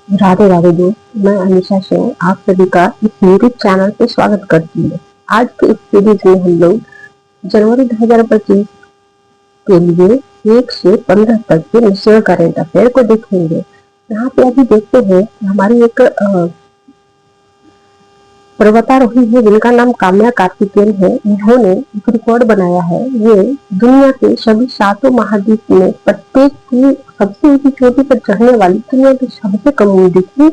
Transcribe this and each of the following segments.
राधे राधे दोस्त, मैं अनीशा सिंह आप सभी का इस यूट्यूब चैनल पे स्वागत करती हूँ। आज के इस सीरीज में हम लोग जनवरी 2025 के लिए 1 से 15 तक के नेशनल करंट अफेयर को देखेंगे। यहाँ पे अभी देखते हैं हमारी एक पर्वतारोही है जिनका नाम काम्या कार्तिकेयन है। इन्होंने एक रिकॉर्ड बनाया है। ये दुनिया के सभी 7 महाद्वीप में प्रत्येक की सबसे ऊंची चोटी पर चढ़ने वाली दुनिया की सबसे कम उम्र की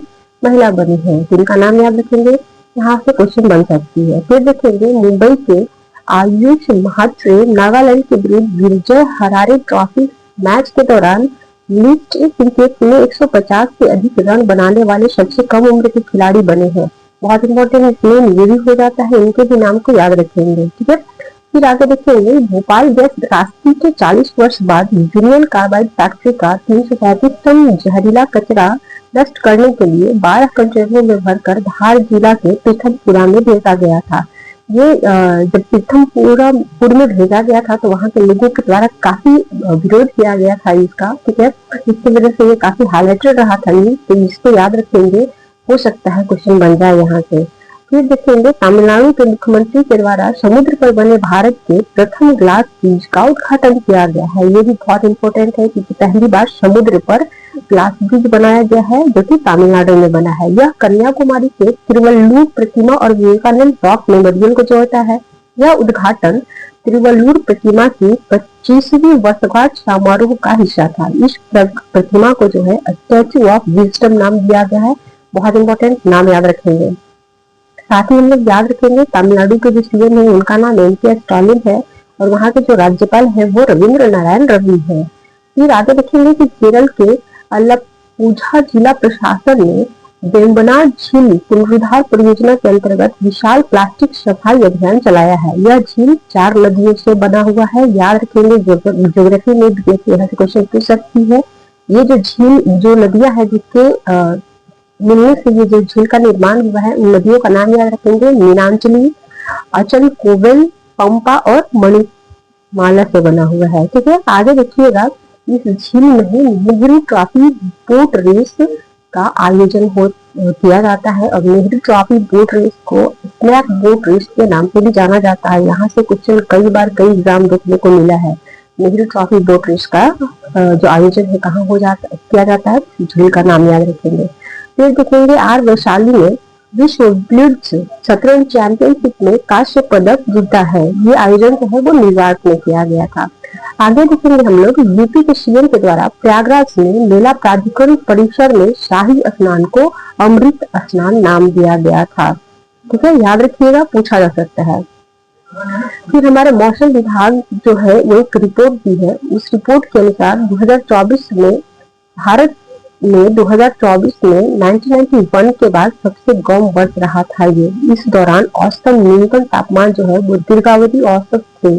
महिला बनी है, जिनका नाम याद रखेंगे। यहाँ से क्वेश्चन बन सकती है। फिर देखेंगे मुंबई के आयुष महात्रे नागालैंड के विरुद्ध विजय हरारे ट्रॉफी मैच के दौरान लिस्ट क्रिकेट में 150 से अधिक रन बनाने वाले सबसे कम उम्र के खिलाड़ी बने हैं। बहुत इंपॉर्टेंट इसमें ये भी हो जाता है, इनके भी नाम को याद रखेंगे। ठीक है, फिर आगे देखेंगे भोपाल गैस त्रासदी के 40 वर्ष बाद यूनियन कार्बाइड फैक्ट्री का 335 टन जहरीला कचरा नष्ट करने के लिए 12 कंटेनरों में भरकर धार जिला के पीथमपुरा में भेजा गया था। ये जब पीथमपुर में भेजा गया था तो वहां के लोगों के द्वारा काफी विरोध किया गया था इसका। ठीक है, इसकी वजह से ये काफी हाईलाइटेड रहा था ये, तो इसको याद रखेंगे, हो सकता है क्वेश्चन बन जाए यहाँ से। फिर देखेंगे तमिलनाडु के मुख्यमंत्री के द्वारा समुद्र पर बने भारत के प्रथम ग्लास ब्रिज का उद्घाटन किया गया है। ये भी बहुत इंपॉर्टेंट है क्योंकि पहली बार समुद्र पर ग्लास ब्रिज बनाया गया है जो कि तमिलनाडु में बना है। यह कन्याकुमारी के तिरुवल्लुर प्रतिमा और विवेकानंद रॉक मेमोरियल को जोड़ता है। यह उद्घाटन तिरुवल्लुर प्रतिमा की 25वीं वर्षगांठ समारोह का हिस्सा था। इस प्रतिमा को जो है स्टैचू ऑफ विजडम नाम दिया गया है। बहुत इंपॉर्टेंट, नाम याद रखेंगे। साथ ही हम लोग याद रखेंगे तमिलनाडु के जो सीएम है उनका नाम एम.के. स्टालिन है और वहाँ के जो राज्यपाल है वो रविंद्र नारायण रवि है। फिर आगे देखेंगे कि केरल के अलप्पुझा जिला प्रशासन ने वेम्बनाड झील पुनरुद्धार परियोजना के अंतर्गत विशाल प्लास्टिक सफाई अभियान चलाया है। यह झील 4 नदियों से बना हुआ है। याद रखेंगे, ज्योग्राफी में भी क्वेश्चन पूछ सकती है। ये जो झील, जो नदियां है जिसके मिलने से ये जो झील का निर्माण हुआ है उन नदियों का नाम याद रखेंगे। मीनांचली, अचल कोवेल, पंपा और मणिमाला से बना हुआ है। ठीक है, आगे देखिएगा इस झील में नेहरू ट्रॉफी बोट रेस का आयोजन किया जाता है और नेहरू ट्रॉफी बोट रेस को स्नैक बोट रेस के नाम से भी जाना जाता है। यहाँ से क्वेश्चन कई बार कई एग्जाम देखने को मिला है। नेहरू ट्रॉफी बोट रेस का जो आयोजन है कहाँ किया जाता है, झील का नाम याद रखेंगे। फिर देखेंगे आर वैशाली ने विश्व ब्लिट्ज शतरंज चैंपियनशिप में कांस्य पदक जीता है। ये आयोजन जो है वो न्यूयॉर्क में किया गया था। आगे देखेंगे हम लोग यूपी के सीएम के द्वारा प्रयागराज में मेला प्राधिकरण परिसर में शाही स्नान को अमृत स्नान नाम दिया गया था। ठीक है, याद रखिएगा, पूछा जा सकता है। फिर हमारे मौसम विभाग जो है वो एक रिपोर्ट दी है। उस रिपोर्ट के अनुसार 2024 में भारत में 2024 में 1991 के बाद सबसे कम वर्ष रहा था ये। इस दौरान औसतन न्यूनतम तापमान जो है वो दीर्घावधि औसत से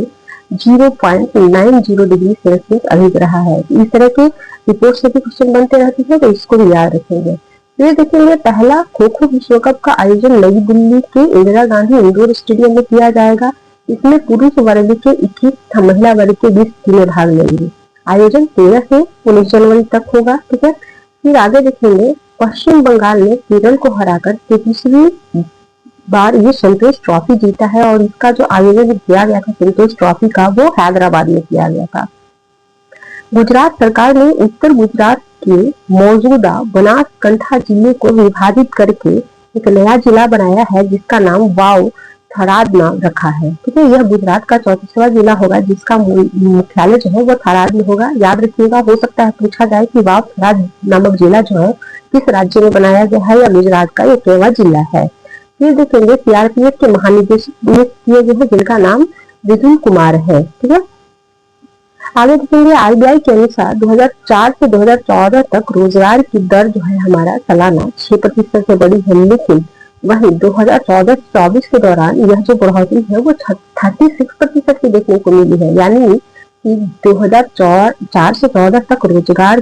0.90 डिग्री सेल्सियस अधिक रहा है। इस तरह के रिपोर्ट से भी क्वेश्चन बनते रहते हैं, तो इसको भी याद रखेंगे। फिर देखेंगे पहला खो खो विश्व कप का आयोजन नई दिल्ली के इंदिरा गांधी इंडोर स्टेडियम में किया जाएगा। इसमें पुरुष वर्ग के 21 तथा महिला वर्ग के 20 टीमें भाग लेंगी। आयोजन 13 से 19 जनवरी तक होगा। ठीक है, फिर आगे देखेंगे पश्चिम बंगाल ने केरल को हराकर 33वीं बार ये संतोष ट्रॉफी जीता है और इसका जो आयोजन किया गया था संतोष ट्रॉफी का वो हैदराबाद में किया गया था। गुजरात सरकार ने उत्तर गुजरात के मौजूदा बनासकांठा जिले को विभाजित करके एक नया जिला बनाया है जिसका नाम वाव थराद नाम रखा है। ठीक है, यह गुजरात का 34वां जिला होगा जिसका मुख्यालय जो है वो थराद में होगा। याद रखिएगा, हो सकता है पूछा जाए कि वाव थराद नामक जिला जो है किस राज्य में बनाया गया है या गुजरात का ये केवल जिला है। फिर देखेंगे सीआरपीएफ के महानिदेशक नियुक्त किए गए हैं जिनका नाम विपुल कुमार है। ठीक है, आगे देखेंगे आरबीआई के अनुसार 2004 से 2014 तक रोजगार की दर जो है हमारा सालाना 6% से बढ़ी है, लेकिन वहीं 2014-24 के दौरान यह जो बढ़ोतरी है वो 36% की देखने को मिली है। यानी कि 2004 से 14 तक रोजगार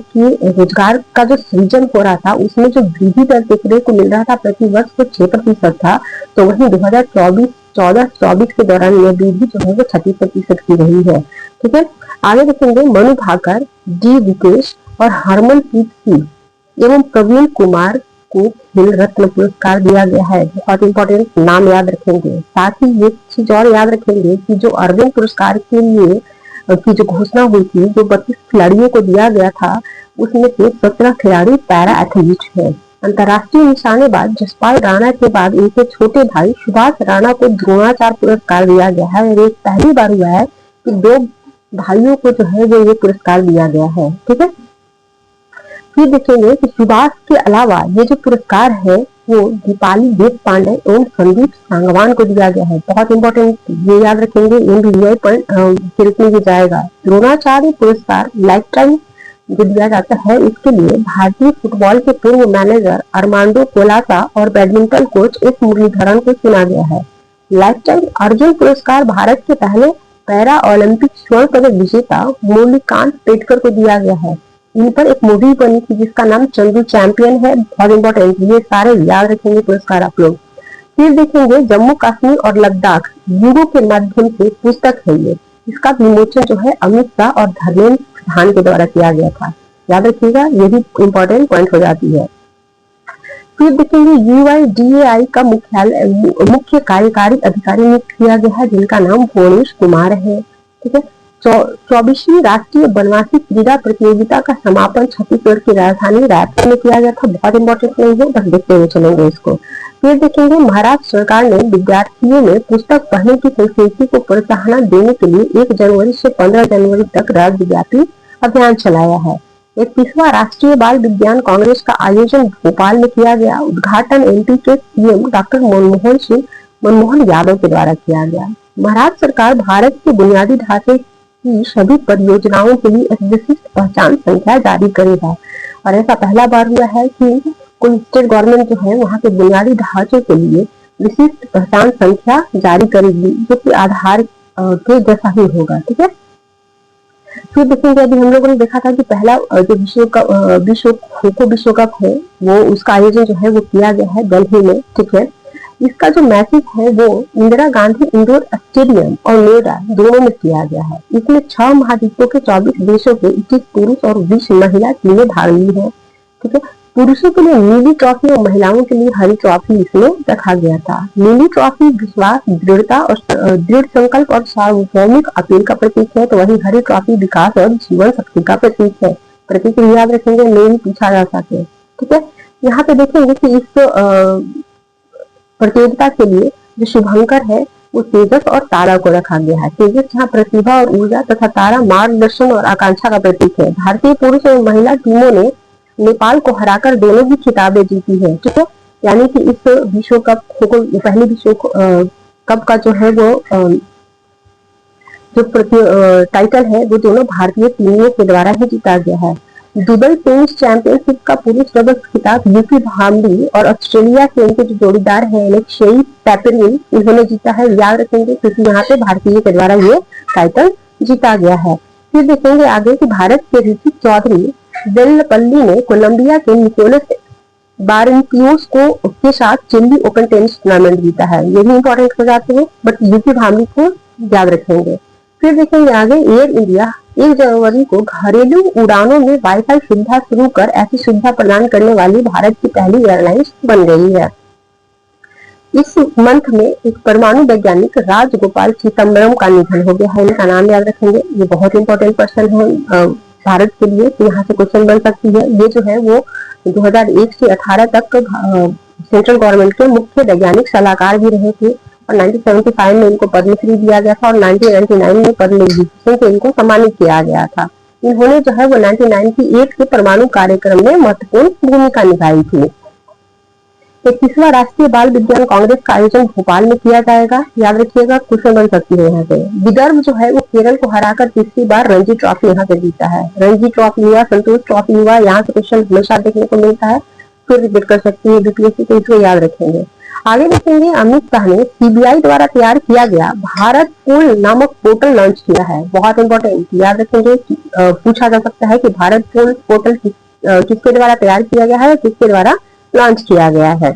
का जो सृजन हो रहा था उसमें जो वृद्धि दर देखने को मिल रहा था प्रति वर्ष वो 6% था, तो वहीं 2014-24 के दौरान यह वृद्धि जो है वो 36% की रही है। ठीक है, आगे देखेंगे मनु भाकर, डी विकेश और हरमनप्रीत सिंह एवं प्रवीण कुमार को खेल रत्न पुरस्कार दिया गया है। बहुत इंपॉर्टेंट नाम याद रखेंगे। साथ ही ये चीज और याद रखेंगे कि जो अरविंद पुरस्कार के लिए की जो घोषणा हुई थी, जो 32 खिलाड़ियों को दिया गया था, उसमें से 17 खिलाड़ी पैरा एथलीट है। अंतर्राष्ट्रीय निशानेबाज जसपाल राणा के बाद इनके छोटे भाई सुभाष राणा को द्रोणाचार्य पुरस्कार दिया गया है। और ये पहली बार हुआ है कि 2 भाइयों को जो है वो ये पुरस्कार दिया गया है। ठीक है, फिर देखेंगे कि सुभाष के अलावा ये जो पुरस्कार है वो दीपाली देश पांडे एवं संदीप सांगवान को दिया गया है। बहुत इंपॉर्टेंट, ये याद रखेंगे, MBBI के रूप में ये जाएगा। द्रोणाचार्य पुरस्कार लाइफ टाइम जो दिया जाता है, इसके लिए भारतीय फुटबॉल के पूर्व मैनेजर अरमांडो कोलासा और बैडमिंटन कोच एस मुरलीधरन को चुना गया है। लाइफ टाइम अर्जुन पुरस्कार भारत के पहले पैरा ओलंपिक स्वर्ण पदक विजेता मुरलीकांत पेटकर को दिया गया है। इन पर एक मूवी बनी थी जिसका नाम चंदू चैंपियन है। बहुत इंपॉर्टेंट, ये सारे याद रखेंगे पुरस्कार आप लोग। फिर देखेंगे जम्मू कश्मीर और लद्दाख युगों के माध्यम से पुस्तक है ये। इसका विमोचन जो है अमित शाह और धर्मेंद्र प्रधान के द्वारा किया गया था। याद रखिएगा, ये भी इंपॉर्टेंट पॉइंट हो जाती है। फिर देखेंगे UIDAI का मुख्य कार्यकारी अधिकारी नियुक्त किया गया है, जिनका नाम भुवनेश कुमार है। ठीक है, 24वीं राष्ट्रीय वनवासी क्रीड़ा प्रतियोगिता का समापन छत्तीसगढ़ की राजधानी रायपुर में किया गया था। बहुत इंपॉर्टेंट नहीं है, बस देखते हुए चलेंगे इसको। फिर देखेंगे महाराष्ट्र सरकार ने विद्यार्थियों में पुस्तक पढ़ने की संस्कृति को प्रोत्साहन देने के लिए 1 जनवरी से 15 जनवरी तक राज्यव्यापी अभियान चलाया है। 31वां राष्ट्रीय बाल विज्ञान कांग्रेस का आयोजन भोपाल में किया गया। उद्घाटन MP के CM डॉक्टर मनमोहन यादव के द्वारा किया गया। महाराष्ट्र सरकार भारत के बुनियादी ढांचे की सभी परियोजनाओं के लिए एक विशिष्ट पहचान संख्या जारी करेगा। और ऐसा पहला बार हुआ है कि कोई स्टेट गवर्नमेंट जो है वहाँ के बुनियादी ढांचे के लिए विशिष्ट पहचान संख्या जारी करेगी, जो कि आधार के जैसा ही होगा। ठीक है, फिर देखेंगे अभी हम लोगों ने देखा था कि पहला जो विश्व खो खो विश्व कप है वो उसका आयोजन जो है वो किया गया है दिल्ली में। ठीक है, इसका जो मैचेस है वो इंदिरा गांधी इंडोर स्टेडियम और नोएडा दोनों में किया गया है। इसमें 6 महाद्वीपों के 24 देशों के 21 पुरुष और 20 महिला टीमें भाग ली है। ठीक है, पुरुषों के लिए नीली ट्रॉफी और महिलाओं के लिए हरी ट्रॉफी इसमें रखा गया था। नीली ट्रॉफी विश्वास, दृढ़ता और दृढ़ संकल्प और सार्वभौमिक अपील का प्रतीक है, तो वही हरी ट्रॉफी विकास और जीवन शक्ति का प्रतीक है। प्रतीक याद रखेंगे, नहीं पूछा जा सके। ठीक है, यहाँ पे देखेंगे कि इस प्रतियोगिता के लिए जो शुभंकर है वो तेजस और तारा को रखा गया है। तेजस जहाँ प्रतिभा और ऊर्जा तथा तारा मार्गदर्शन और आकांक्षा का प्रतीक है। भारतीय पुरुष और महिला टीमों ने नेपाल को हराकर दोनों ही खिताबें जीती है। ठीक है, यानी कि इस विश्व कप पहले विश्व कप का जो है वो जो टाइटल है वो दोनों भारतीय टीमों के द्वारा ही जीता गया है। दुबई टेनिस चैंपियनशिप का पुरुष डबल्स खिताब यूकी भांबरी और ऑस्ट्रेलिया के इनके जो जोड़ीदार है एलेक्सी पेपरिन, इन्होंने जीता है। याद रखेंगे क्योंकि यहाँ पे भारतीय के द्वारा ये टाइटल जीता गया है। फिर देखेंगे आगे कि भारत के ऋतिक चौधरी वेल्लपल्ली ने कोलंबिया के निकोलस बारनतियोस को के साथ चिल्ली ओपन टेनिस टूर्नामेंट जीता है। ये भी इंपॉर्टेंट हो जाते हैं, बट यूकी भांबरी को याद रखेंगे। फिर देखेंगे आगे एयर इंडिया 1 जनवरी को घरेलू उड़ानों में वाईफाई सुविधा शुरू कर ऐसी सुविधा प्रदान करने वाली भारत की पहली एयरलाइंस बन गई है। इस मंथ में एक परमाणु वैज्ञानिक राजगोपाल चिदम्बरम का निधन हो गया है। इनका नाम याद रखेंगे, ये बहुत इंपॉर्टेंट पर्सन है भारत के लिए, तो यहाँ से क्वेश्चन बन सकती है। ये जो है वो 2001 से 18 तक सेंट्रल गवर्नमेंट के मुख्य वैज्ञानिक सलाहकार भी रहे थे और 1975 में इनको पद्मश्री दिया गया था और 1999 में पद्म विभूषण से इनको सम्मानित किया गया था। इन्होंने जो है वो 1998 के परमाणु कार्यक्रम में महत्वपूर्ण भूमिका निभाई थी। 31वां राष्ट्रीय बाल विज्ञान कांग्रेस का आयोजन भोपाल में किया जाएगा। याद रखिएगा, क्वेश्चन बन सकती है यहाँ पे। विदर्भ जो है वो केरल को हराकर तीसरी बार रणजी ट्रॉफी यहाँ पे जीता है। रणजी ट्रॉफी हुआ, संतोष ट्रॉफी हुआ, यहाँ से क्वेश्चन हमेशा देखने को मिलता है, फिर रिपीट कर सकती है बीपीएससी, तो इसको याद रखेंगे। आगे देखेंगे अमित शाह ने CBI द्वारा तैयार किया गया भारत पोल नामक पोर्टल लॉन्च किया है। बहुत इंपॉर्टेंट, याद रखेंगे, पूछा जा सकता है कि भारत पोल पोर्टल किसके द्वारा तैयार किया गया है, किसके द्वारा लॉन्च किया गया है।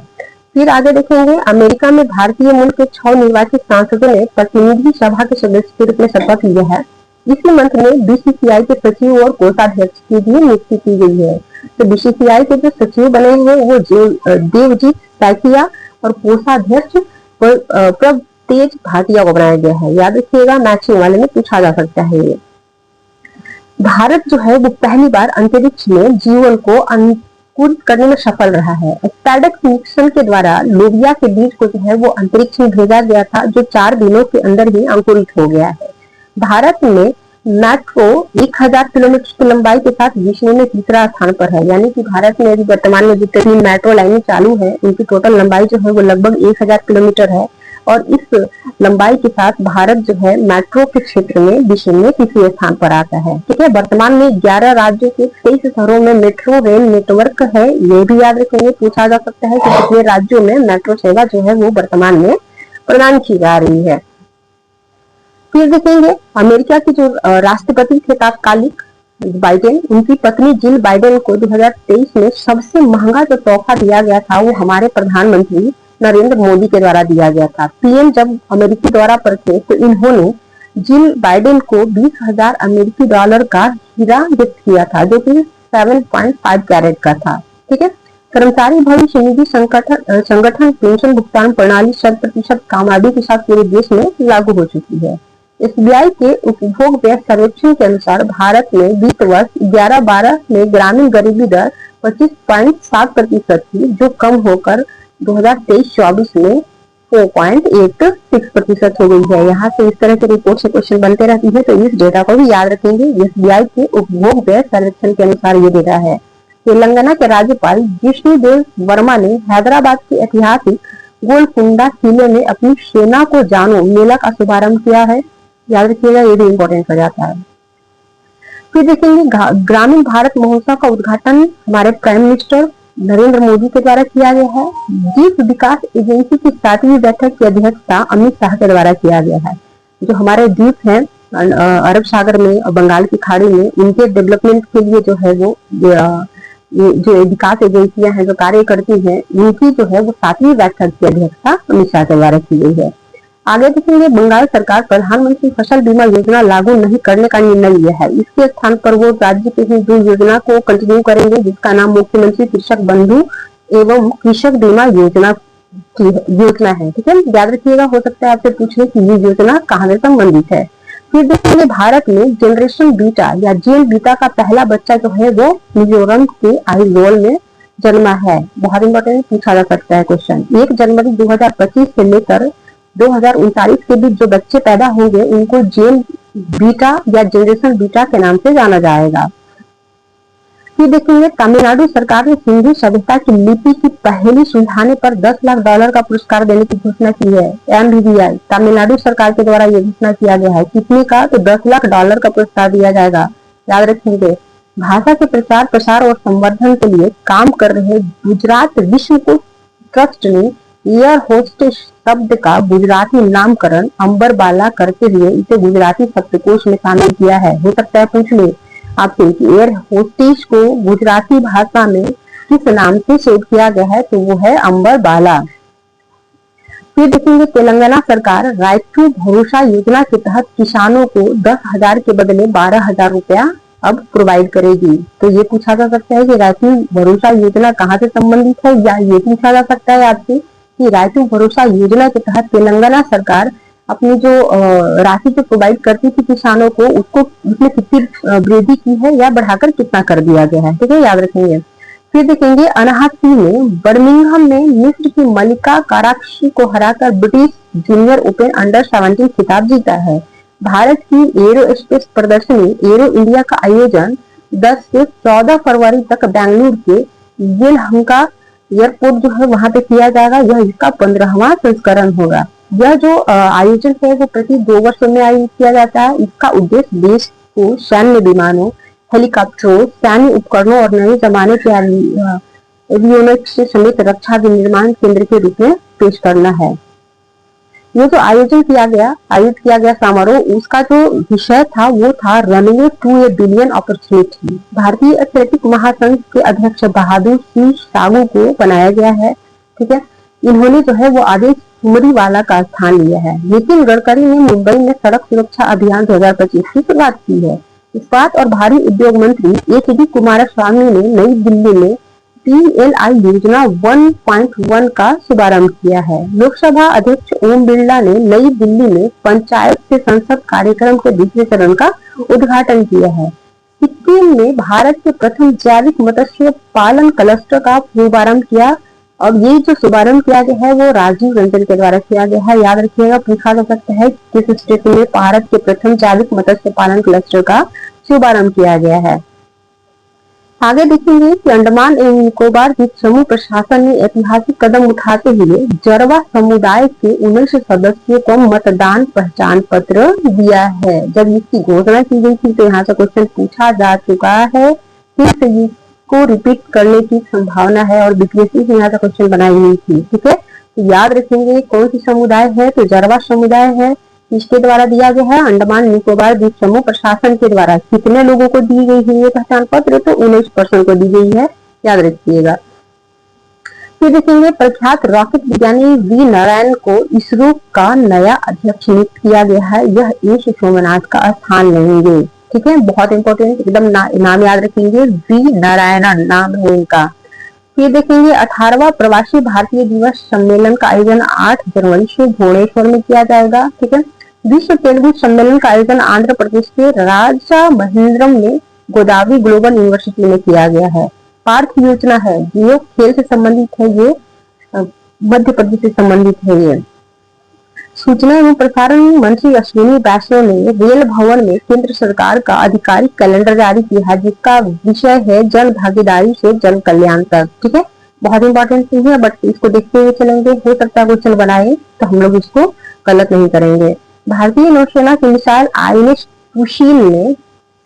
फिर आगे देखेंगे अमेरिका में भारतीय मूल के 6 निर्वाचित सांसदों ने प्रतिनिधि सभा के सदस्य के रूप में शपथ लिया है। इसी मंथ में बीसीसीआई के सचिव और कोषाध्यक्ष की भी नियुक्ति की गई है। तो बीसीसीआई के जो सचिव बने हैं वो देवजीत सैकिया और कोषाध्यक्ष प्रभतेज भाटिया को बनाया गया है। याद रखिएगा, मैचिंग वाले में पूछा जा सकता है ये। भारत जो है वो पहली बार अंतरिक्ष में जीवन को अंकुरित करने में सफल रहा है। स्टारडस्ट मिशन के द्वारा लोबिया के बीज को जो है वो अंतरिक्ष में भेजा गया था, जो 4 दिनों के अंदर ही अंकुरित हो गया है। भारत में मेट्रो 1000 किलोमीटर की लंबाई के साथ विश्व में तीसरा स्थान पर है। यानी कि भारत में अभी वर्तमान में जितनी मेट्रो लाइनें चालू है उनकी टोटल लंबाई जो है वो लगभग 1000 किलोमीटर है, और इस लंबाई के साथ भारत जो है मेट्रो के क्षेत्र में विश्व में तीसरे स्थान पर आता है। ठीक है, वर्तमान में 11 राज्यों के 23 शहरों में मेट्रो रेल नेटवर्क है। ये भी याद रखेंगे, पूछा जा सकता है कि कितने राज्यों में मेट्रो सेवा जो है वो वर्तमान में प्रदान की जा रही है। फिर देखेंगे अमेरिका के जो राष्ट्रपति थे तात्कालिक बाइडेन, उनकी पत्नी जिल बाइडेन को 2023 में सबसे महंगा जो तोहफा दिया गया था वो हमारे प्रधानमंत्री नरेंद्र मोदी के द्वारा दिया गया था। पीएम जब अमेरिकी दौरा पर थे तो इन्होंने जिल बाइडेन को 20,000 अमेरिकी डॉलर का हीरा गिफ्ट किया था, जो कि 7.5 कैरेट का था। ठीक है, कर्मचारी भविष्य निधि संगठन पेंशन भुगतान प्रणाली 100% कामयाबी के साथ पूरे देश में लागू हो चुकी है। एसबीआई के उपभोग व्यय सर्वेक्षण के अनुसार भारत में वित्त वर्ष 11-12 में ग्रामीण गरीबी दर 25.7% थी, जो कम होकर 2023-24 में 4.86% हो गई है। यहाँ से इस तरह के रिपोर्ट से क्वेश्चन बनते रहती है, तो इस डेटा को भी याद रखेंगे। एसबीआई के उपभोग व्यय सर्वेक्षण के अनुसार ये डेटा है। तेलंगाना के राज्यपाल जिष्णुदेव वर्मा ने हैदराबाद के ऐतिहासिक गोलकुंडा किले में अपनी सेना को जानो मेला का शुभारंभ किया है। याद रखिएगा, ये भी इम्पोर्टेंट हो जाता है। फिर देखेंगे ग्रामीण भारत महोत्सव का उद्घाटन हमारे प्राइम मिनिस्टर नरेंद्र मोदी के द्वारा किया गया है। द्वीप विकास एजेंसी की 7वीं बैठक की अध्यक्षता अमित शाह के द्वारा किया गया है। जो हमारे द्वीप हैं अरब सागर में और बंगाल की खाड़ी में, उनके डेवलपमेंट के लिए जो है वो जो विकास एजेंसियां हैं जो कार्य करती हैं, उनकी जो है वो 7वीं बैठक की अध्यक्षता अमित शाह के द्वारा की गई है। आगे देखेंगे बंगाल सरकार प्रधानमंत्री फसल बीमा योजना लागू नहीं करने का निर्णय लिया है। इसके स्थान पर वो राज्य के ही जो योजना को कंटिन्यू करेंगे, जिसका नाम मुख्यमंत्री कृषक बंधु एवं कृषक बीमा योजना है। ठीक है, याद रखिएगा, हो सकता है आपसे पूछे कि ये योजना कहाँ से संबंधित है। फिर देखेंगे भारत में जनरेशन बीटा या जेन बीटा का पहला बच्चा जो है वो मिजोरम के आइजोल में जन्मा है। बहुत इंपॉर्टेंट, पूछा जा सकता है क्वेश्चन। 1 जनवरी 2025 से लेकर 2039 के बीच जो बच्चे पैदा होंगे उनको जेन बीटा या जनरेशन बीटा के नाम से जाना जाएगा। फिर देखेंगे तमिलनाडु सरकार ने सिंधु सभ्यता की लिपि की पहली सुलझाने पर $10 लाख का पुरस्कार देने की घोषणा की है। एमबीबीआई तमिलनाडु सरकार के द्वारा ये घोषणा किया गया है। कितने का? तो $10 लाख का पुरस्कार दिया जाएगा। याद रखिए, भाषा के प्रचार प्रसार और संवर्धन के लिए काम कर रहे गुजरात विश्व को ट्रस्ट ने एयर होस्टेस शब्द का गुजराती नामकरण अंबर बाला करते हुए इसे गुजराती शब्दकोश में शामिल किया है। हो सकता है पूछ ले आपसे कि एयर होस्टेस को गुजराती भाषा में किस नाम से सेव किया गया है, तो वो है अंबर बाला। फिर देखेंगे तेलंगाना सरकार राइतु भरोसा योजना के तहत किसानों को 10,000 के बदले 12,000 रुपया अब प्रोवाइड करेगी। तो ये पूछा जा सकता है कि राइतु भरोसा योजना कहाँ से संबंधित है, या ये पूछा जा सकता है आपसे कि राइतु भरोसा योजना के तहत तेलंगाना सरकार अपनी जो राशि जो प्रोवाइड करती थी किसानों को, उसको उसमें कितनी वृद्धि की है या बढ़ाकर कितना कर दिया गया है। ठीक है, याद रखेंगे। फिर देखेंगे अनाहत सिंह ने बर्मिंघम में मिस्र की मलिका काराक्षी को हराकर ब्रिटिश जूनियर ओपन अंडर 17 खिताब जीता है। भारत की एरोस्पेस प्रदर्शनी एरो इंडिया का आयोजन 10 से 14 फरवरी तक बेंगलुरु के येलहंका एयरपोर्ट जो है वहां पे किया जाएगा। यह इसका 15वां संस्करण होगा। यह जो आयोजन है वो प्रति 2 वर्षों में आयोजित किया जाता है। इसका उद्देश्य देश को सैन्य विमानों, हेलीकॉप्टरों, सैन्य उपकरणों और नए जमाने के एवियोनिक्स समेत रक्षा विनिर्माण केंद्र के रूप में पेश करना है। ये जो आयोजित किया गया समारोह, उसका जो विषय था वो था runway to a billion opportunity. भारतीय एथलेटिक महासंघ के अध्यक्ष बहादुर सिंह सागू को बनाया गया है। ठीक है, इन्होंने जो है वो आदेश सुमरीवाला का स्थान लिया है। नितिन गडकरी ने मुंबई में सड़क सुरक्षा अभियान 2025 की शुरुआत की है। इस्पात और भारी उद्योग मंत्री एच.डी. कुमारस्वामी ने नई दिल्ली में PLI योजना 1.1 का शुभारंभ किया है। लोकसभा अध्यक्ष ओम बिरला ने नई दिल्ली में पंचायत से संसद कार्यक्रम के दूसरे चरण का उद्घाटन किया है। सिक्किम में भारत के प्रथम जैविक मत्स्य पालन क्लस्टर का शुभारंभ किया और ये जो शुभारंभ किया गया है वो राजीव रंजन के द्वारा किया गया है। याद रखिएगा, पूछा जा सकता है किस स्टेट में भारत के प्रथम जैविक मत्स्य पालन क्लस्टर का शुभारंभ किया गया है। आगे देखेंगे कि अंडमान एवं निकोबार द्वीप समूह प्रशासन ने ऐतिहासिक कदम उठाते हुए जरवा समुदाय के 19 सदस्यों को मतदान पहचान पत्र दिया है। जब इसकी घोषणा की गई थी तो यहाँ से क्वेश्चन पूछा जा चुका है, फिर से इसको रिपीट करने की संभावना है और बीपीएससी से यहाँ से क्वेश्चन बनाई हुई थी। ठीक है, तो याद रखेंगे कौन सी समुदाय है, तो जरवा समुदाय है। इसके द्वारा दिया गया है अंडमान निकोबार द्वीप समूह प्रशासन के द्वारा। कितने लोगों को दी गई है ये पहचान पत्र, तो 19% को दी गई है, याद रखिएगा। फिर देखेंगे प्रख्यात रॉकेट विज्ञानी वी नारायण को इसरो का नया अध्यक्ष नियुक्त किया गया है। यह एस सोमनाथ का स्थान लेंगे। ठीक है, बहुत इंपॉर्टेंट, एकदम नाम याद रखेंगे, वी नारायणन नाम है इनका। फिर देखेंगे 18वां प्रवासी भारतीय दिवस सम्मेलन का आयोजन 8 जनवरी से भुवनेश्वर में किया जाएगा। ठीक है, विश्व तेलुगु सम्मेलन का आयोजन आंध्र प्रदेश के राजा महेंद्रम में गोदावरी ग्लोबल यूनिवर्सिटी में किया गया है। पार्थ योजना है, ये खेल से संबंधित है, ये मध्य प्रदेश से संबंधित है। ये सूचना एवं प्रसारण मंत्री अश्विनी वैष्णव ने रेल भवन में केंद्र सरकार का आधिकारिक कैलेंडर जारी किया है, जिसका विषय है जन भागीदारी से जन कल्याण तक। ठीक है, बहुत इंपॉर्टेंट चीज है, बट इसको देखते हुए चलेंगे, हो सकता है क्वेश्चन बनाए तो हम लोग इसको गलत नहीं करेंगे। भारतीय नौसेना के मिसाइल INS सुशील ने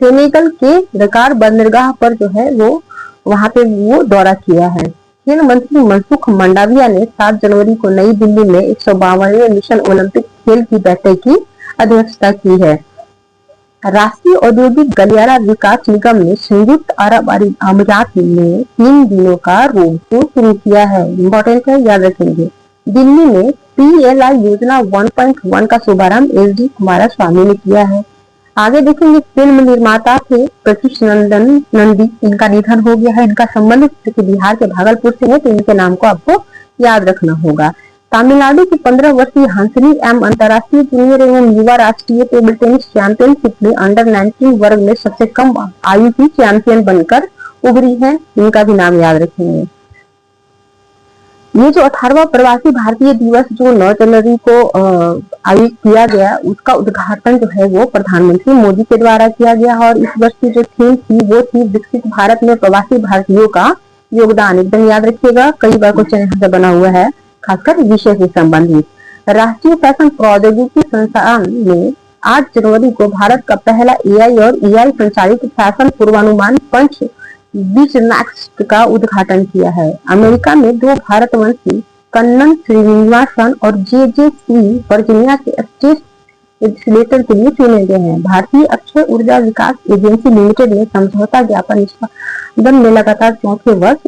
सेनेगल के डकार बंदरगाह पर जो है वो वहां पे वो दौरा किया है। खेल मंत्री मनसुख मंडाविया ने 7 जनवरी को नई दिल्ली में 152वें मिशन ओलंपिक खेल की बैठक की अध्यक्षता की है। राष्ट्रीय औद्योगिक गलियारा विकास निगम ने संयुक्त अरब अमीरात में 3 दिनों का रोड शो शुरू किया है। इम्पोर्टेंट है, याद रखेंगे। दिल्ली में PLI योजना 1.1 का शुभारंभ एस.डी. कुमारस्वामी ने किया है। आगे देखेंगे फिल्म निर्माता थे प्रतीश नंदी, इनका निधन हो गया है। इनका संबंध बिहार के भागलपुर से है, तो इनके नाम को आपको याद रखना होगा। तमिलनाडु की 15 वर्षीय हंसनी एम अंतर्राष्ट्रीय जूनियर एवं युवा राष्ट्रीय टेबल टेनिस चैंपियनशिप में अंडर-19 वर्ग में सबसे कम आयु की चैंपियन बनकर उभरी है। इनका भी नाम याद रखेंगे। ये जो 18वां प्रवासी भारतीय दिवस जो 9 जनवरी को आयोजित किया गया, उसका उद्घाटन जो है वो प्रधानमंत्री मोदी के द्वारा किया गया और इस वर्ष की जो थीम थी वो थी विकसित भारत में प्रवासी भारतीयों का योगदान। एकदम याद रखिएगा, कई बार क्वेश्चन यहाँ से बना हुआ है, खासकर विषय से संबंधित। राष्ट्रीय फैशन प्रौद्योगिकी संस्थान ने 8 जनवरी को भारत का पहला AI और EI संचालित फैशन पूर्वानुमान पंच नेक्स्ट का उद्घाटन किया है। अमेरिका में 2 भारतवंशी कन्नन श्रीनिवासन और JJC वर्जीनिया के स्टेट लेजिस्लेटर के लिए चुने गए हैं। भारतीय अक्षय ऊर्जा विकास एजेंसी लिमिटेड ने समझौता ज्ञापन निष्पादन में लगातार 4थे वर्ष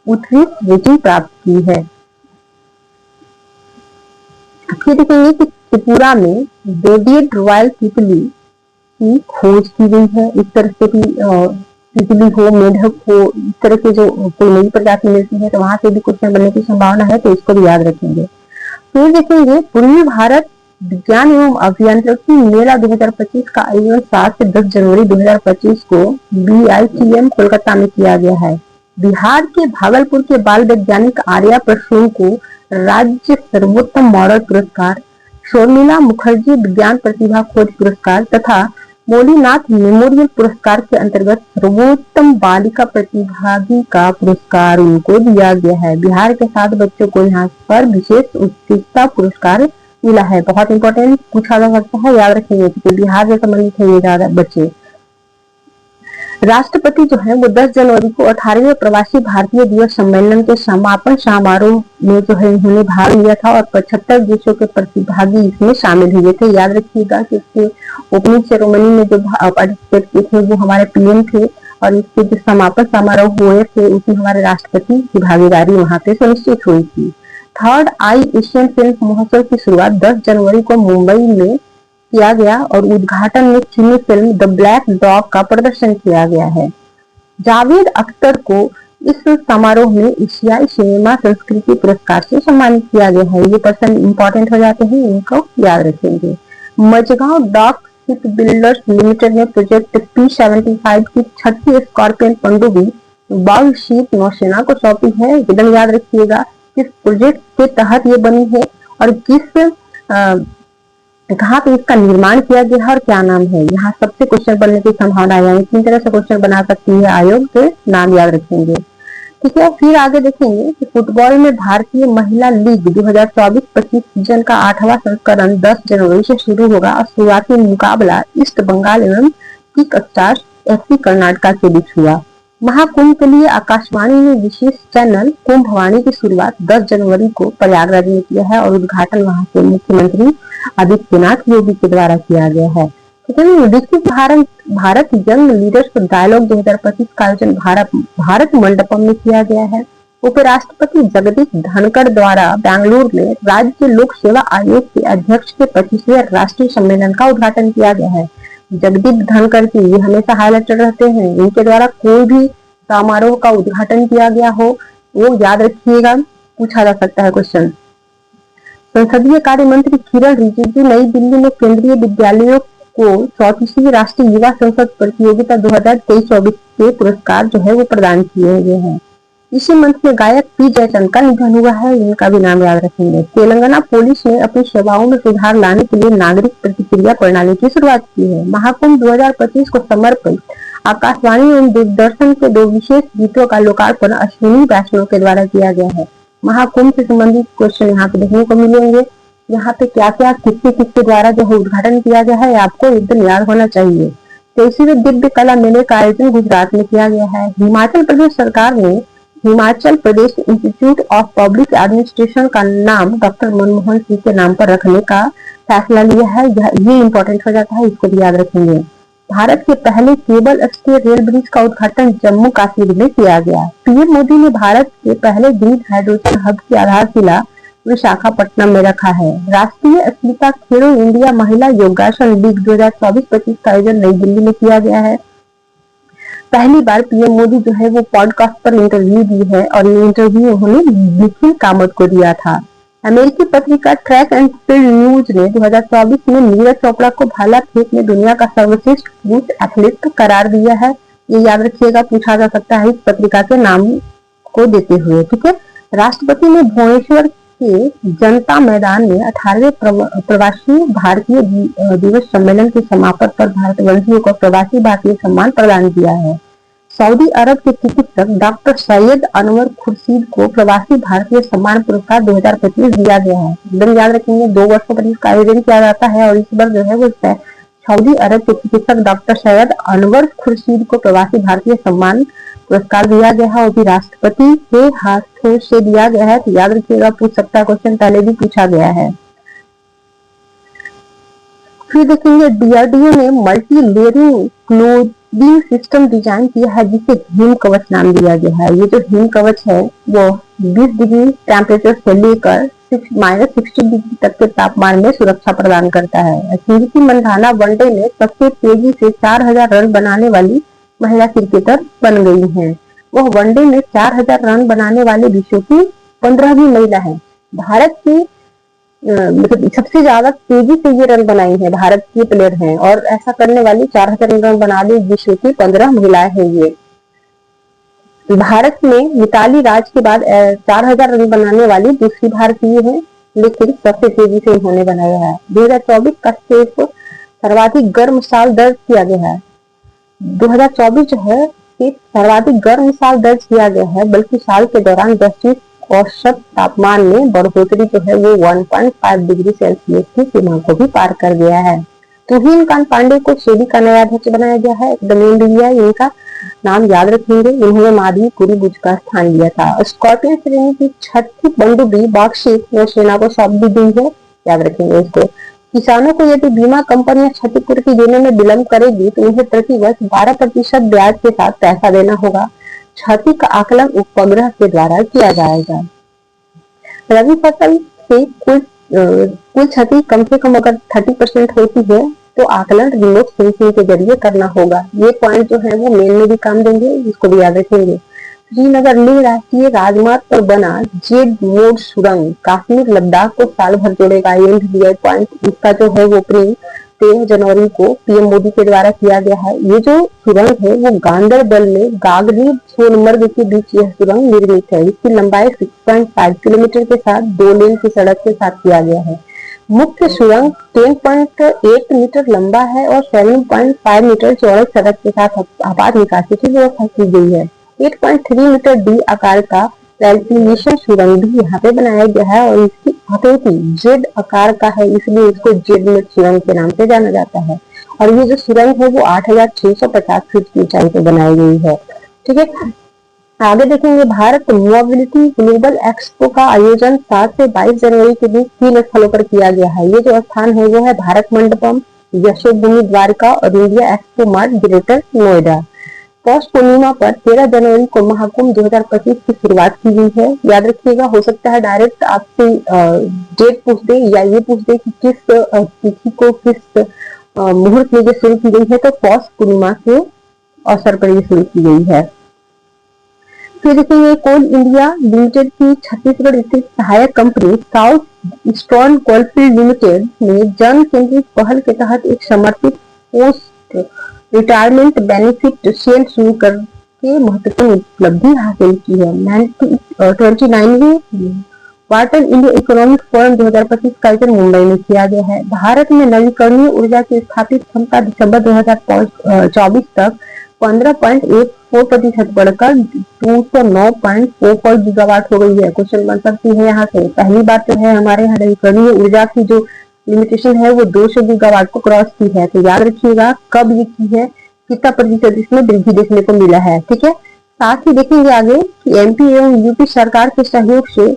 उत्कृष्ट रेटिंग प्राप्त की है। फिर देखेंगे कि त्रिपुरा में रेडिएट रॉयल तितली की खोज की गई है। इस तरह से भी तितली हो, मेढक हो, इस तरह के जो कोई नई प्रजाति मिलती है तो वहां से भी क्वेश्चन बनने की संभावना है, तो इसको भी याद रखेंगे। फिर देखेंगे पूर्वी भारत विज्ञान एवं अभियांत्रिकी मेला 2025 का आयोजन 7 से 10 जनवरी 2025 को BITM कोलकाता में किया गया है। बिहार के भागलपुर के बाल वैज्ञानिक आर्या प्रसून को राज्य सर्वोत्तम मॉडल पुरस्कार, शर्मिला मुखर्जी विज्ञान प्रतिभा खोज पुरस्कार तथा मोलीनाथ मेमोरियल पुरस्कार के अंतर्गत सर्वोत्तम बालिका प्रतिभागी का पुरस्कार उनको दिया गया है। बिहार के 7 बच्चों को यहाँ पर विशेष उत्कृष्टता पुरस्कार मिला है। बहुत इंपॉर्टेंट, पूछा जा सकता है, याद रखेंगे क्योंकि बिहार से संबंधित है ये ज्यादा बच्चे। राष्ट्रपति जो है वो 10 जनवरी को 18वें प्रवासी भारतीय दिवस सम्मेलन के समापन समारोह में जो है उन्होंने भाग लिया था और 75 देशों के प्रतिभागी इसमें शामिल हुए थे। याद रखिएगा कि इसके ओपनिंग सेरेमनी में जो पार्टिसिपेट किए थे वो हमारे PM थे और इसके जो समापन समारोह हुए थे उसमें हमारे राष्ट्रपति की भागीदारी वहां पे सुनिश्चित हुई थी। थर्ड आई एशियन फिल्म महोत्सव की शुरुआत 10 जनवरी को मुंबई में किया गया और उद्घाटन में चीनी फिल्म द ब्लैक डॉग का प्रदर्शन किया गया है। जावेद अख्तर को इस समारोह में एशियाई सिनेमा संस्कृति पुरस्कार से सम्मानित किया गया है। ये पर्सन इंपॉर्टेंट हो जाते हैं, इनको याद रखेंगे। Mazagon dock ship builders limited ने प्रोजेक्ट P-75 की 6वीं स्कॉर्पियन पनडुब्बी बाघ शीप नौसेना को सौंपी है। एकदम याद रखिएगा किस प्रोजेक्ट के तहत ये बनी है और कहाँ पे इसका निर्माण किया गया है और क्या नाम है। यहाँ सबसे क्वेश्चन बनने की संभावना है, तीन तरह से क्वेश्चन बना सकती है आयोग के नाम याद रखेंगे। ठीक है, फिर आगे देखेंगे कि फुटबॉल में भारतीय महिला लीग 2024-25 सीजन का 8वां संस्करण 10 जनवरी से शुरू होगा और शुरुआती मुकाबला ईस्ट बंगाल एवं किक स्टार्स FC कर्नाटका के बीच हुआ। महाकुंभ के लिए आकाशवाणी ने विशेष चैनल कुंभवाणी की शुरुआत 10 जनवरी को प्रयागराज में किया है और उद्घाटन वहां के मुख्यमंत्री आदित्यनाथ योगी के द्वारा किया गया है। विकसित भारत यंग लीडर्स डायलॉग 2025 का आयोजन भारत मंडपम में किया गया है। उपराष्ट्रपति जगदीप धनखड़ द्वारा बेंगलुरु में राज्य लोक सेवा आयोग के अध्यक्ष के 25वें राष्ट्रीय सम्मेलन का उद्घाटन किया गया है। जगदीप धनखड़ की ये हमेशा हाईलाइटेड रहते हैं, इनके द्वारा कोई भी समारोह का उद्घाटन किया गया हो वो याद रखिएगा, पूछा जा सकता है क्वेश्चन। संसदीय कार्य मंत्री किरण रिजिजू नई दिल्ली में केंद्रीय विद्यालयों को 34वीं राष्ट्रीय युवा संसद प्रतियोगिता 2023-24 के पुरस्कार जो है वो प्रदान किए गए हैं। इसी मंथ में गायक पी जयचंद का निधन हुआ है, इनका भी नाम याद रखेंगे। तेलंगाना पुलिस ने अपनी सेवाओं में सुधार लाने के लिए नागरिक प्रतिक्रिया प्रणाली की शुरुआत की है। महाकुंभ 2025 को समर्पित आकाशवाणी एवं दूरदर्शन के 2 विशेष गीतों का लोकार्पण अश्विनी वैष्णव के द्वारा किया गया है। महाकुंभ से संबंधित क्वेश्चन यहाँ पे देखने को मिलेंगे। यहाँ पे क्या क्या किसके द्वारा जो है उद्घाटन किया गया है आपको एकदम याद होना चाहिए। 23वें दिव्य कला मेले का आयोजन गुजरात में किया गया है। हिमाचल प्रदेश सरकार ने Himachal Pradesh institute of public administration का नाम डॉक्टर मनमोहन सिंह के नाम पर रखने का फैसला लिया है। ये इंपॉर्टेंट हो जाता है, इसको भी याद रखेंगे। भारत के पहले केबल स्टे रेल ब्रिज का उद्घाटन जम्मू कश्मीर में किया गया। पीएम मोदी ने भारत के पहले ग्रीन हाइड्रोजन हब की आधारशिला विशाखापट्टनम में रखा है। राष्ट्रीय अस्मिता खेलो इंडिया महिला योगासन लीग 2024-25 का आयोजन नई दिल्ली में किया गया है। पहली बार पीएम मोदी जो है वो पॉडकास्ट पर इंटरव्यू दी है और ये इंटरव्यू उन्होंने निखिल कामत को दिया था। अमेरिकी पत्रिका ट्रैक एंड फील्ड न्यूज ने 2024 में नीरज चोपड़ा को भाला फेंक में दुनिया का सर्वश्रेष्ठ पुरुष एथलीट करार दिया है। ये याद रखिएगा, पूछा जा सकता है इस पत्रिका के नाम को देते हुए। ठीक है, राष्ट्रपति ने भुवनेश्वर के जनता मैदान में 18वें प्रवासी भारतीय दिवस सम्मेलन के समापन पर भारतवंशियों को प्रवासी भारतीय सम्मान प्रदान किया है। सऊदी अरब के चिकित्सक डॉक्टर सैयद अनवर खुर्शीद को प्रवासी भारतीय सम्मान पुरस्कार 2025 दिया गया है। एकदम याद रखेंगे, 2 वर्षों पर इसका आयोजन किया जाता है और इस बार जो है वो सऊदी अरब के चिकित्सक डॉक्टर सैयद अनवर खुर्शीद को प्रवासी भारतीय सम्मान पुरस्कार दिया गया है और भी राष्ट्रपति के हाथों से दिया गया है। तो याद रखिएगा, पूछ सकता है क्वेश्चन, पहले भी पूछा गया है। फिर देखेंगे डीआरडीओ ने multi layering clothing system design किया है जिसे हिम कवच नाम दिया गया है। ये जो हिम कवच है वो 20 डिग्री टेम्परेचर से लेकर -60 डिग्री तक के तापमान में सुरक्षा प्रदान करता है। स्मृति मंधाना वनडे में सबसे तेजी से 4000 रन बनाने वाली महिला क्रिकेटर बन गई हैं। वह वनडे में 4000 रन बनाने वाले विश्व की 15वीं महिला है। भारत की मतलब सबसे ज्यादा तेजी से ये रन बनाई है भारत की प्लेयर हैं और ऐसा करने वाली 4000 रन बनाने विश्व की 15 महिलाएं हैं। ये भारत में मिताली राज के बाद 4000 रन बनाने वाली दूसरी भारतीय है, लेकिन सबसे तेजी से इन्होंने बनाया है। 2024 का सिर्फ सर्वाधिक गर्म साल दर्ज किया गया है। 2024 जो है सिर्फ सर्वाधिक गर्म साल दर्ज किया गया है, बल्कि साल के दौरान वैश्विक औसत तापमान में बढ़ोतरी जो है वो 1.5 डिग्री सेल्सियस की सीमा को भी पार कर गया है। तुहिन कांत पांडे को सेबी का नया अध्यक्ष बनाया गया है। एकदम इंडिया, इनका नाम याद रखेंगे। इन्होंने माधवी कुरीबुज का स्थान लिया था। स्कॉर्पियन श्रेणी की 6वीं पनडुब्बी बागशीप नौसेना को सौंप दी गई है, याद रखेंगे इसको। किसानों को यदि बीमा कंपनियां क्षतिपूर्ति देने में विलंब करेगी तो उन्हें प्रति वर्ष 12% ब्याज के साथ पैसा देना होगा। क्षति का आकलन उपग्रह के द्वारा किया जाएगा। रबी फसल से कुल क्षति कम से कम अगर 30% होती है तो आकलन रिमोट सेंसिंग के जरिए करना होगा। ये पॉइंट जो है वो मेल में भी काम देंगे, इसको भी याद रखेंगे। श्रीनगर लेह राष्ट्रीय राजमार्ग पर बना जेड मोड सुरंग कश्मीर लद्दाख को साल भर जोड़ेगा। ये पॉइंट इसका जो है वो ओपनिंग 13 जनवरी को पीएम मोदी के द्वारा किया गया है। ये जो सुरंग है वो गांधरबल में गागरी सोनमर्ग के बीच यह सुरंग निर्मित है। इसकी लंबाई 6.5 किलोमीटर के साथ 2 लेन की सड़क के साथ किया गया है। मुख्य सुरंग 10.8 मीटर लंबा है और 7.5 मीटर चौड़ी सड़क के साथ आपात निकासी की व्यवस्था की गई है। 8.3 मीटर डी आकार का वेंटिलेशन सुरंग भी यहाँ पे बनाया गया है और इसकी आकृति जेड आकार का है, इसलिए इसको जेड मेड सुरंग के नाम से जाना जाता है। और ये जो सुरंग है वो 8,650 फीट की ऊंचाई पर बनाई गई है। ठीक है, आगे देखेंगे भारत मोबिलिटी ग्लोबल एक्सपो का आयोजन 7 से 22 जनवरी के बीच 3 स्थलों पर किया गया है। ये जो स्थान है वो है भारत मंडपम, यशोभूमि द्वारका और India Expo Mart Greater Noida. Paush Purnima पर 13 जनवरी को महाकुंभ 2025 की शुरुआत की गई है। याद रखिएगा, हो सकता है डायरेक्ट आपसे डेट पूछ दे या ये पूछ दे कि किस तिथि को किस मुहूर्त में शुरू की गई है, तो पौष पूर्णिमा के अवसर पर ये शुरू की गई है। फिर देखेंगे कोल इंडिया लिमिटेड की छत्तीसगढ़ स्थित सहायक company south eastern coalfield limited ने जन केंद्रित पहल के तहत एक समर्पित पोस्ट रिटायरमेंट बेनिफिट शेल शुरू करके महत्वपूर्ण उपलब्धि हासिल की है। 29वीं वाटर इंडिया इकोनॉमिक फोरम 2025 का आयोजन मुंबई में किया गया है। भारत में नवीकरणीय ऊर्जा की स्थापित क्षमता दिसंबर 2024 तक 15.14% बढ़कर 209.44 गीगावाट हो गई है। क्वेश्चन बन सकती है यहाँ से। पहली बात तो है हमारे यहाँ नवीकरणीय ऊर्जा की जो लिमिटेशन है वो 200 गीगावाट को क्रॉस की है। तो याद रखिएगा कब ये की है, कितना प्रतिशत इसमें वृद्धि देखने को मिला है। ठीक है, साथ ही देखेंगे आगे कि एमपी एवं यूपी सरकार के सहयोग से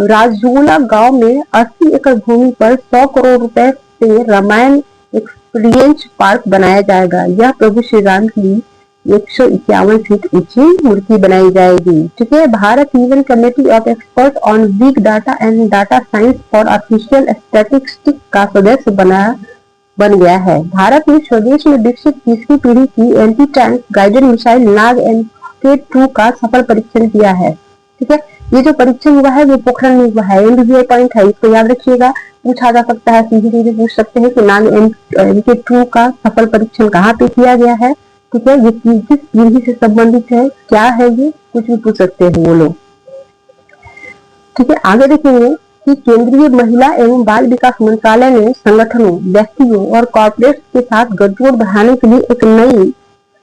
राजूला गांव में 80 एकड़ भूमि पर 100 करोड़ रुपए से रामायण एक्सपीरियंस पार्क बनाया जाएगा। यह प्रभु श्री राम की 151 फीट ऊंची मूर्ति बनाई जाएगी। ठीक है, Bharat union committee of expert on big data and data science for official statistics का सदस्य बन गया है। भारत ने स्वदेश में विकसित तीसरी पीढ़ी की एंटी टैंक गाइडेड मिसाइल नाग MK2 का सफल परीक्षण किया है। ठीक है, ये जो परीक्षण हुआ है वो पोखरण में हुआ है। एमबीबीआई पॉइंट है, इसको याद रखिएगा, पूछा जा सकता है, सीधे सीधे पूछ सकते हैं कि नाग MK2 का सफल परीक्षण कहाँ पे किया गया है। ठीक है, ये किस पीढ़ी से संबंधित है, क्या है, ये कुछ भी पूछ सकते हैं वो लोग। ठीक है, आगे देखेंगे कि केंद्रीय महिला एवं बाल विकास मंत्रालय ने संगठनों, व्यक्तियों और कॉर्पोरेट्स के साथ गठजोड़ बढ़ाने के लिए एक नई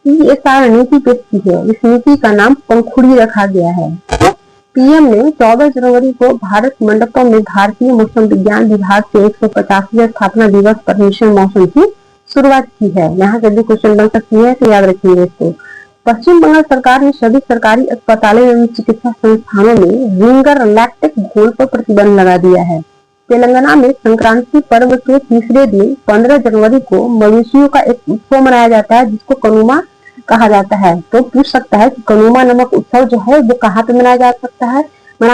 CSR नीति पेश की है। इस नीति का नाम पंखुड़ी रखा गया है। पीएम ने 14 जनवरी को भारत मंडपम में भारतीय मौसम विज्ञान विभाग के 150वें स्थापना दिवस पर मिशन मौसम की शुरुआत की है। यहाँ से भी क्वेश्चन बन सकती है, तो याद रखिए इसको। पश्चिम बंगाल सरकार ने सभी सरकारी अस्पतालों एवं चिकित्सा संस्थानों में रिंगर लैक्टिक घोल पर प्रतिबंध लगा दिया है। तेलंगाना में संक्रांति पर्व के तीसरे दिन 15 जनवरी को मवेशियों का एक उत्सव मनाया जाता है जिसको कनुमा कहा जाता है। तो पूछ सकता है कि कनुमा नामक उत्सव जो है वो कहाँ पे मनाया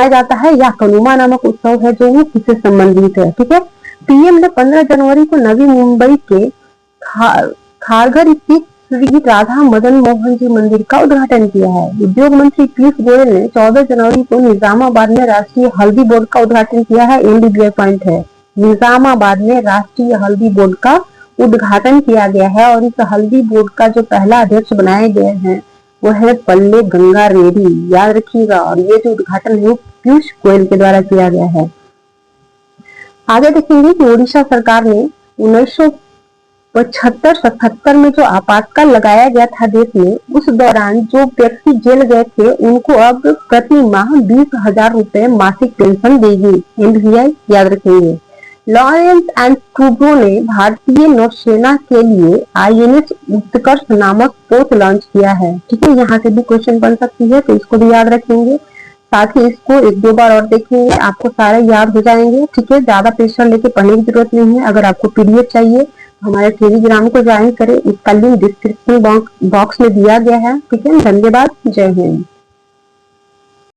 जाता है या कनुमा नामक उत्सव है जो वो किससे संबंधित है। ठीक है, पीएम ने 15 जनवरी को नवी मुंबई के खारघर स्थित श्री राधा मदन मोहन जी मंदिर का उद्घाटन किया है। उद्योग मंत्री पीयूष गोयल ने 14 जनवरी को निजामाबाद में राष्ट्रीय हल्दी बोर्ड का उद्घाटन किया है। एमबीबीआई पॉइंट है, निजामाबाद में राष्ट्रीय हल्दी बोर्ड का उद्घाटन किया गया है और इस हल्दी बोर्ड का जो पहला अध्यक्ष बनाए गए हैं वो है पल्ले गंगा रेड्डी। याद रखिएगा, और ये जो उद्घाटन है पीयूष गोयल के द्वारा किया गया है। आगे देखेंगे कि उड़ीसा सरकार ने 1975-77 में जो आपातकाल लगाया गया था देश में, उस दौरान जो व्यक्ति जेल गए थे उनको अब प्रति माह 20,000 रुपए मासिक पेंशन देगी। एमबीबीआई याद रखेंगे। लॉरेंस एंड ट्रूब्रो ने भारतीय नौसेना के लिए INS उत्कर्ष नामक पोत लॉन्च किया है। ठीक है, यहाँ से भी क्वेश्चन बन सकती है, तो इसको भी याद रखेंगे। साथ ही इसको 1-2 बार और देखेंगे, आपको सारे याद हो जाएंगे। ठीक है, ज्यादा प्रेशर लेके पढ़ने की जरूरत नहीं है। अगर आपको PDF चाहिए तो हमारे टेलीग्राम को ज्वाइन करें, इसका लिंक डिस्क्रिप्शन बॉक्स में दिया गया है। ठीक है, धन्यवाद, जय हिंद।